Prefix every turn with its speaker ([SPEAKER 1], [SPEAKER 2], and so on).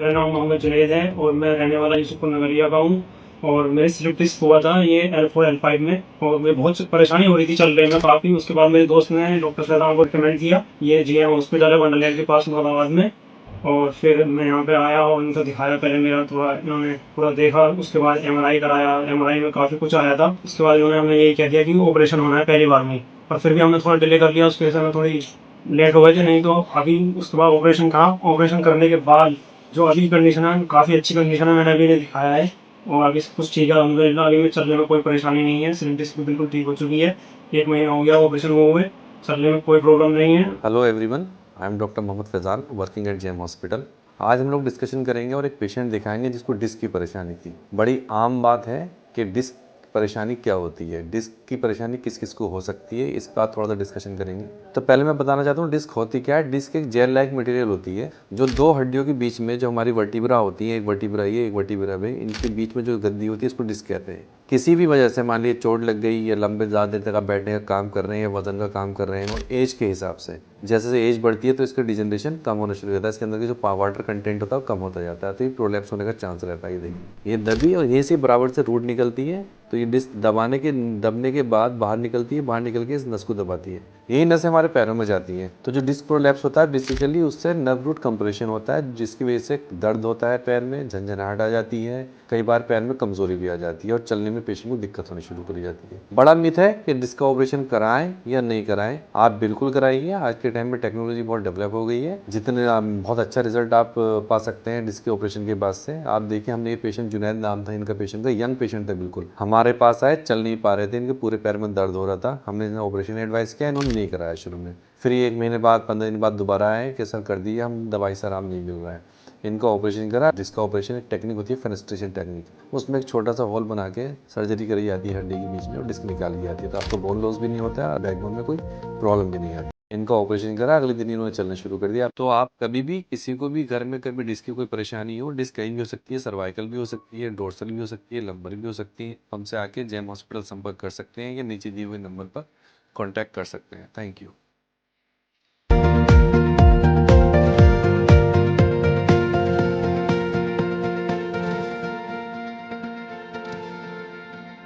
[SPEAKER 1] मेरा नाम मोहम्मद जुनैद है और मैं रहने वाला यूसुफपुर नगरिया का हूँ। और मेरे स्लिप डिस्क हुआ था ये L4 L5 में, और मुझे बहुत परेशानी हो रही थी चल रहे में काफ़ी। उसके बाद मेरे दोस्त ने डॉक्टर सैदाम को रिकमेंड किया, ये GM हॉस्पिटल है वंडरलैंड के पास मुरादाबाद में। और फिर मैं यहाँ पे आया और उनको दिखाया, पहले मेरा थोड़ा इन्होंने पूरा देखा, उसके बाद MRI कराया। MRI में काफ़ी कुछ आया था। उसके बाद इन्होंने हमें यही कह दिया कि ऑपरेशन होना है पहली बार में। पर फिर भी हमने थोड़ा डिले कर लिया, उसकी वजह से हमें थोड़ी लेट हो गए थे। नहीं तो अभी उसके बाद ऑपरेशन था, ऑपरेशन करने के बाद जो अभी कंडीशन है काफ़ी अच्छी कंडीशन है। मैंने अभी इन्हें दिखाया है और अभी सब कुछ ठीक है अल्हम्दुलिल्लाह। अभी में चलने में कोई परेशानी नहीं है, स्लिप डिस्क भी बिल्कुल ठीक हो चुकी है। 1 महीना हो गया ऑपरेशन हुए, चलने में कोई प्रॉब्लम नहीं है।
[SPEAKER 2] Hello everyone, I am doctor Mohammad Faizan working at GEM hospital. आज हम लोग डिस्कशन करेंगे और एक पेशेंट दिखाएंगे जिसको डिस्क की परेशानी थी। बड़ी आम बात है कि डिस्क परेशानी क्या होती है, डिस्क की परेशानी किस किस को हो सकती है, इस पर थोड़ा सा डिस्कशन करेंगे। तो पहले मैं बताना चाहता हूँ डिस्क होती क्या है। डिस्क एक जेल लाइक मटेरियल होती है जो दो हड्डियों के बीच में, जो हमारी वर्टिब्रा होती है, एक वर्टिब्रा ये एक वर्टिब्रा वे, इनके बीच में जो गद्दी होती है इसको डिस्क कहते हैं। किसी भी वजह से मान लीजिए चोट लग गई या लंबे ज़्यादा देर तक आप बैठने का काम कर रहे हैं या वजन का काम कर रहे हैं, और एज के हिसाब से जैसे जैसे एज बढ़ती है तो इसका डिजनरेशन कम होना शुरू हो जाता है, इसके अंदर के जो वाटर कंटेंट होता है वो कम होता जाता है, तो ये प्रोलैप्स होने का चांस रहता है। ये देखिए, ये दबी और यहीं से बराबर से रूट निकलती है, तो ये डिस्क दबने के बाद बाहर निकलती है, बाहर निकल के इस नस को दबाती है। यही नसें हमारे पैरों में जाती हैं। तो जो डिस्क प्रोलैप्स होता है बेसिकली उससे नर्व रूट कंप्रेशन होता है, जिसकी वजह से दर्द होता है, पैर में झंझनाहट आ जाती है, कई बार पैर में कमजोरी भी आ जाती है और चलने में पेशेंट को दिक्कत होनी शुरू कर जाती है। बड़ा मिथ है कि डिस्क का ऑपरेशन कराएं या नहीं कराएं। आप बिल्कुल कराइए। आज के टाइम में टेक्नोलॉजी बहुत डेवलप हो गई है, जितने बहुत अच्छा रिजल्ट आप पा सकते हैं डिस्क के ऑपरेशन के बाद से। आप देखिए, हमने ये पेशेंट जुनैद नाम था इनका, पेशेंट का यंग पेशेंट था, बिल्कुल हमारे पास आए, चल नहीं पा रहे थे, इनके पूरे पैर में दर्द हो रहा था। हमने इन्हें ऑपरेशन एडवाइस किया, इन्होंने नहीं कराया शुरू में। फिर 1 महीने बाद 15 दिन बाद दोबारा आए कि सर कर दिए, हम दवाई से आराम नहीं मिल रहा है। इनका ऑपरेशन करा। जिसका ऑपरेशन एक टेक्निक होती है फेनेस्ट्रेशन टेक्निक, उसमें एक छोटा सा होल बना के सर्जरी करी जाती है हड्डी के बीच में और डिस्क निकाली जाती है, तो आपको बोन लॉस भी नहीं होता है और बैकबोन में कोई प्रॉब्लम भी नहीं आती। इनका ऑपरेशन करा, अगले दिन इन्होंने चलना शुरू कर दिया। तो आप कभी भी किसी को भी घर में कभी डिस्क की कोई परेशानी हो, डिस्क कहीं भी हो सकती है, सर्वाइकल भी हो सकती है, डोर्सल भी हो सकती है, लंबर भी हो सकती है, हमसे आके जेम हॉस्पिटल संपर्क कर सकते हैं या नीचे दिए हुए नंबर पर कॉन्टैक्ट कर सकते हैं। Thank you.